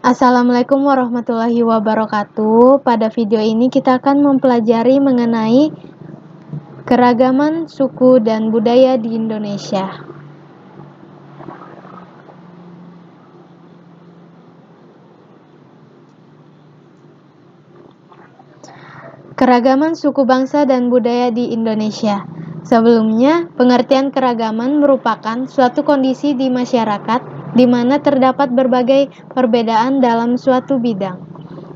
Assalamualaikum warahmatullahi wabarakatuh. Pada video ini kita akan mempelajari mengenai keragaman suku dan budaya di Indonesia. Keragaman suku bangsa dan budaya di Indonesia. Sebelumnya, pengertian keragaman merupakan suatu kondisi di masyarakat di mana terdapat berbagai perbedaan dalam suatu bidang.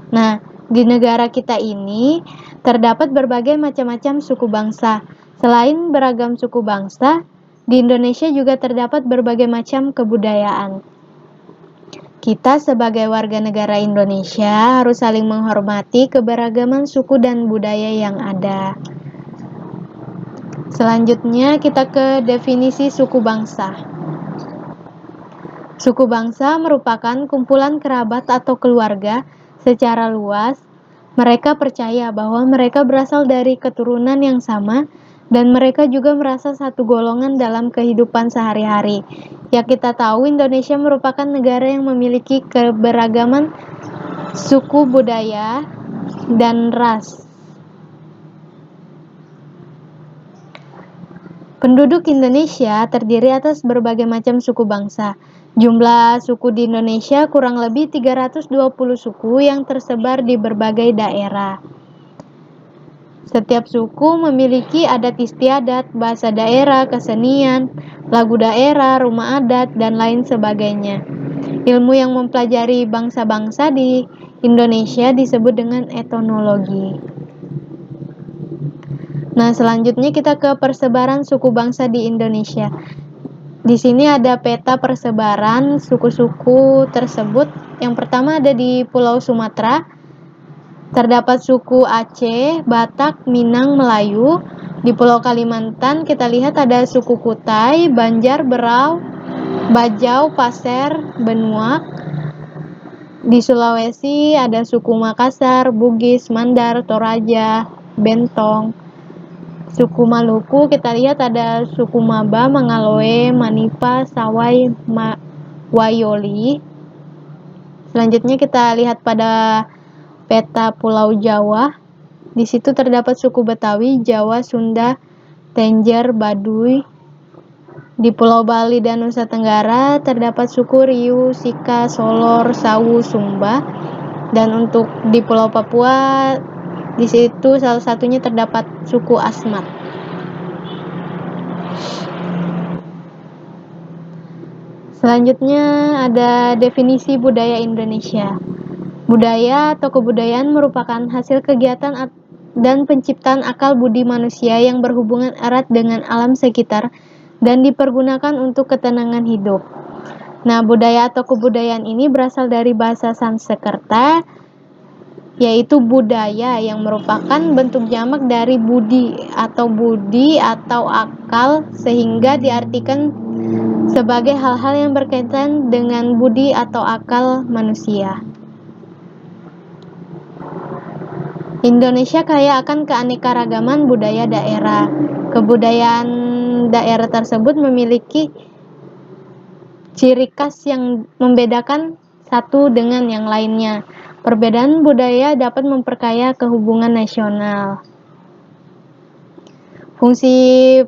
Nah, di negara kita ini terdapat berbagai macam-macam suku bangsa. Selain beragam suku bangsa, di Indonesia juga terdapat berbagai macam kebudayaan. Kita sebagai warga negara Indonesia harus saling menghormati keberagaman suku dan budaya yang ada. Selanjutnya kita ke definisi suku bangsa. Suku bangsa merupakan kumpulan kerabat atau keluarga secara luas. Mereka percaya bahwa mereka berasal dari keturunan yang sama dan mereka juga merasa satu golongan dalam kehidupan sehari-hari. Ya, kita tahu Indonesia merupakan negara yang memiliki keberagaman suku, budaya, dan ras. Penduduk Indonesia terdiri atas berbagai macam suku bangsa. Jumlah suku di Indonesia kurang lebih 320 suku yang tersebar di berbagai daerah. Setiap suku memiliki adat istiadat, bahasa daerah, kesenian, lagu daerah, rumah adat, dan lain sebagainya. Ilmu yang mempelajari bangsa-bangsa di Indonesia disebut dengan etnologi. Nah, selanjutnya kita ke persebaran suku bangsa di Indonesia. Di sini ada peta persebaran suku-suku tersebut. Yang pertama ada di Pulau Sumatera. Terdapat suku Aceh, Batak, Minang, Melayu. Di Pulau Kalimantan kita lihat ada suku Kutai, Banjar, Berau, Bajau, Pasir, Benuak. Di Sulawesi ada suku Makassar, Bugis, Mandar, Toraja, Bentong. Suku Maluku kita lihat ada suku Maba, Mangaloe, Manipa, Sawai, Wayoli. Selanjutnya kita lihat pada peta Pulau Jawa. Di situ terdapat suku Betawi, Jawa, Sunda, Tenjer, Baduy. Di Pulau Bali dan Nusa Tenggara terdapat suku Riau, Sika, Solor, Sawu, Sumba. Dan untuk di Pulau Papua, di situ salah satunya terdapat suku Asmat. Selanjutnya ada definisi budaya Indonesia. Budaya atau kebudayaan merupakan hasil kegiatan dan penciptaan akal budi manusia yang berhubungan erat dengan alam sekitar dan dipergunakan untuk ketenangan hidup. Nah, budaya atau kebudayaan ini berasal dari bahasa Sanskerta, yaitu budaya, yang merupakan bentuk jamak dari budi atau akal, sehingga diartikan sebagai hal-hal yang berkaitan dengan budi atau akal manusia. Indonesia kaya akan keanekaragaman budaya daerah. Kebudayaan daerah tersebut memiliki ciri khas yang membedakan satu dengan yang lainnya. Perbedaan budaya dapat memperkaya kehubungan nasional. Fungsi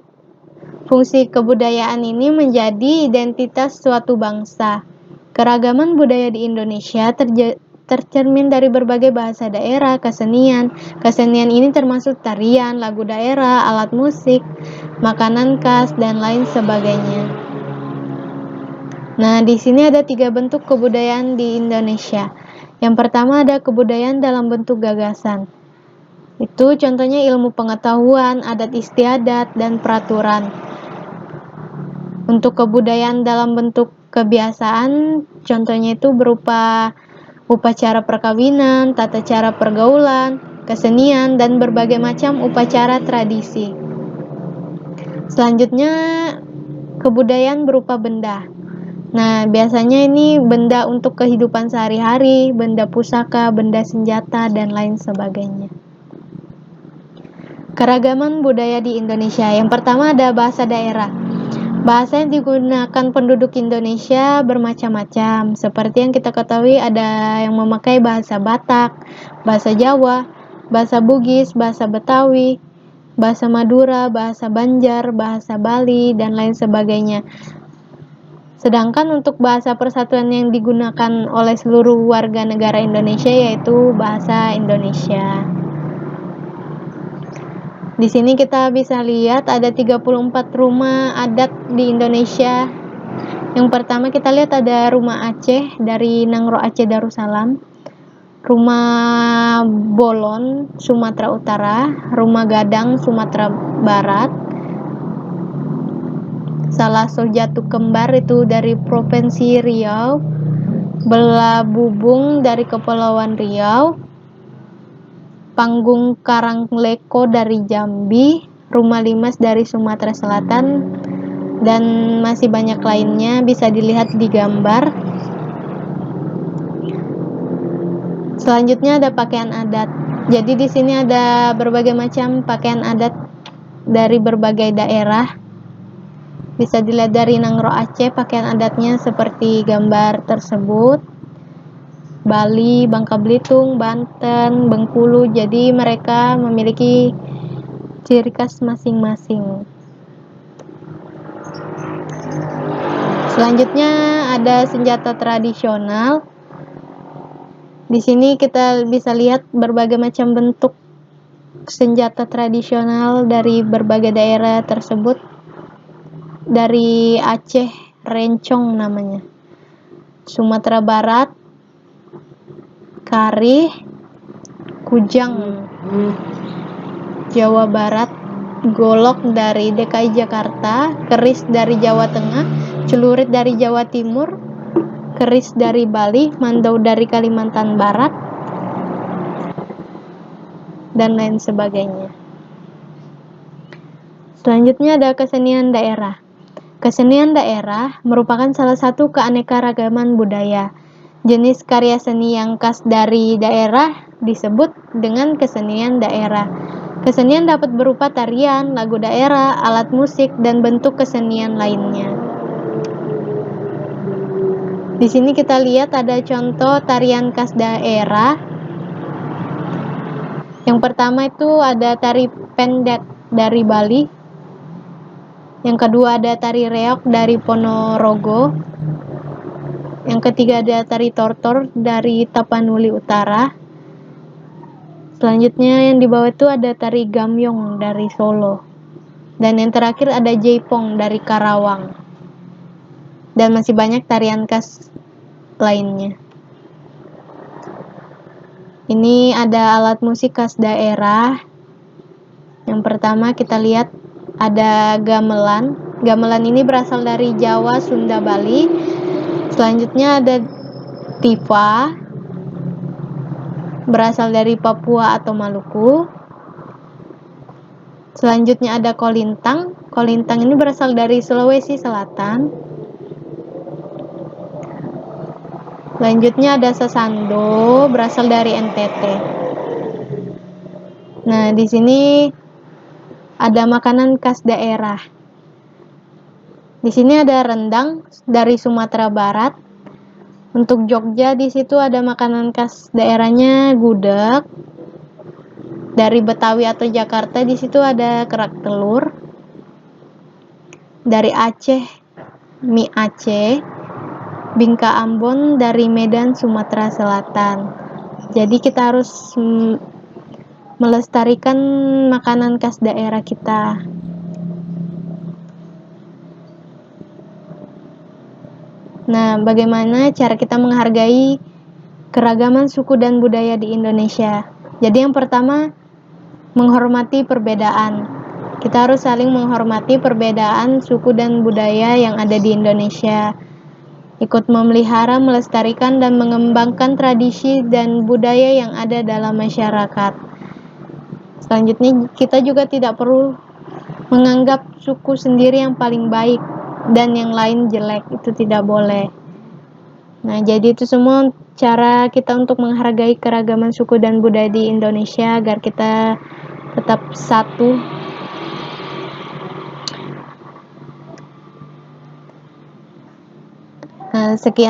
kebudayaan ini menjadi identitas suatu bangsa. Keragaman budaya di Indonesia tercermin dari berbagai bahasa daerah, kesenian. Kesenian ini termasuk tarian, lagu daerah, alat musik, makanan khas, dan lain sebagainya. Nah, di sini ada 3 bentuk kebudayaan di Indonesia. Yang pertama ada kebudayaan dalam bentuk gagasan. Itu contohnya ilmu pengetahuan, adat istiadat, dan peraturan. Untuk kebudayaan dalam bentuk kebiasaan, contohnya itu berupa upacara perkawinan, tata cara pergaulan, kesenian, dan berbagai macam upacara tradisi. Selanjutnya, kebudayaan berupa benda. Nah, biasanya ini benda untuk kehidupan sehari-hari, benda pusaka, benda senjata, dan lain sebagainya. Keragaman budaya di Indonesia. Yang pertama ada bahasa daerah. Bahasa yang digunakan penduduk Indonesia bermacam-macam. Seperti yang kita ketahui, ada yang memakai bahasa Batak, bahasa Jawa, bahasa Bugis, bahasa Betawi, bahasa Madura, bahasa Banjar, bahasa Bali, dan lain sebagainya. Sedangkan untuk bahasa persatuan yang digunakan oleh seluruh warga negara Indonesia yaitu bahasa Indonesia. Di sini kita bisa lihat ada 34 rumah adat di Indonesia. Yang pertama kita lihat ada rumah Aceh dari Nangro Aceh Darussalam, rumah Bolon Sumatera Utara, rumah Gadang Sumatera Barat, Salaso Jatu Kembar itu dari Provinsi Riau, Belabubung dari Kepulauan Riau, Panggung Karangleko dari Jambi, Rumah Limas dari Sumatera Selatan, dan masih banyak lainnya bisa dilihat di gambar. Selanjutnya ada pakaian adat. Jadi di sini ada berbagai macam pakaian adat dari berbagai daerah. Bisa dilihat dari Nangro Aceh pakaian adatnya seperti gambar tersebut. Bali, Bangka Belitung, Banten, Bengkulu. Jadi mereka memiliki ciri khas masing-masing. Selanjutnya ada senjata tradisional. Di sini kita bisa lihat berbagai macam bentuk senjata tradisional dari berbagai daerah tersebut. Dari Aceh, rencong namanya. Sumatera Barat, Karih, Kujang, Jawa Barat, golok dari DKI Jakarta, keris dari Jawa Tengah, celurit dari Jawa Timur, keris dari Bali, mandau dari Kalimantan Barat, dan lain sebagainya. Selanjutnya ada kesenian daerah. Kesenian daerah merupakan salah satu keanekaragaman budaya. Jenis karya seni yang khas dari daerah disebut dengan kesenian daerah. Kesenian dapat berupa tarian, lagu daerah, alat musik, dan bentuk kesenian lainnya. Di sini kita lihat ada contoh tarian khas daerah. Yang pertama itu ada tari pendek dari Bali. Yang kedua ada tari reog dari Ponorogo. Yang ketiga ada tari tortor dari Tapanuli Utara. Selanjutnya yang di bawah itu ada tari gamyong dari Solo. Dan yang terakhir ada jaipong dari Karawang. Dan masih banyak tarian khas lainnya. Ini ada alat musik khas daerah. Yang pertama kita lihat ada gamelan. Gamelan ini berasal dari Jawa, Sunda, Bali. Selanjutnya ada tifa, berasal dari Papua atau Maluku. Selanjutnya ada kolintang. Kolintang ini berasal dari Sulawesi Selatan. Selanjutnya ada sasando, berasal dari NTT. Nah, di sini ada makanan khas daerah. Di sini ada rendang dari Sumatera Barat. Untuk Jogja di situ ada makanan khas daerahnya gudeg. Dari Betawi atau Jakarta di situ ada kerak telur. Dari Aceh, mie Aceh. Bingka Ambon dari Medan, Sumatera Selatan. Jadi kita harus melestarikan makanan khas daerah kita. Nah, bagaimana cara kita menghargai keragaman suku dan budaya di Indonesia? Jadi yang pertama, menghormati perbedaan. Kita harus saling menghormati perbedaan suku dan budaya yang ada di Indonesia. Ikut memelihara, melestarikan, dan mengembangkan tradisi dan budaya yang ada dalam masyarakat. Selanjutnya, kita juga tidak perlu menganggap suku sendiri yang paling baik dan yang lain jelek. Itu tidak boleh. Nah, jadi itu semua cara kita untuk menghargai keragaman suku dan budaya di Indonesia agar kita tetap satu. Sekian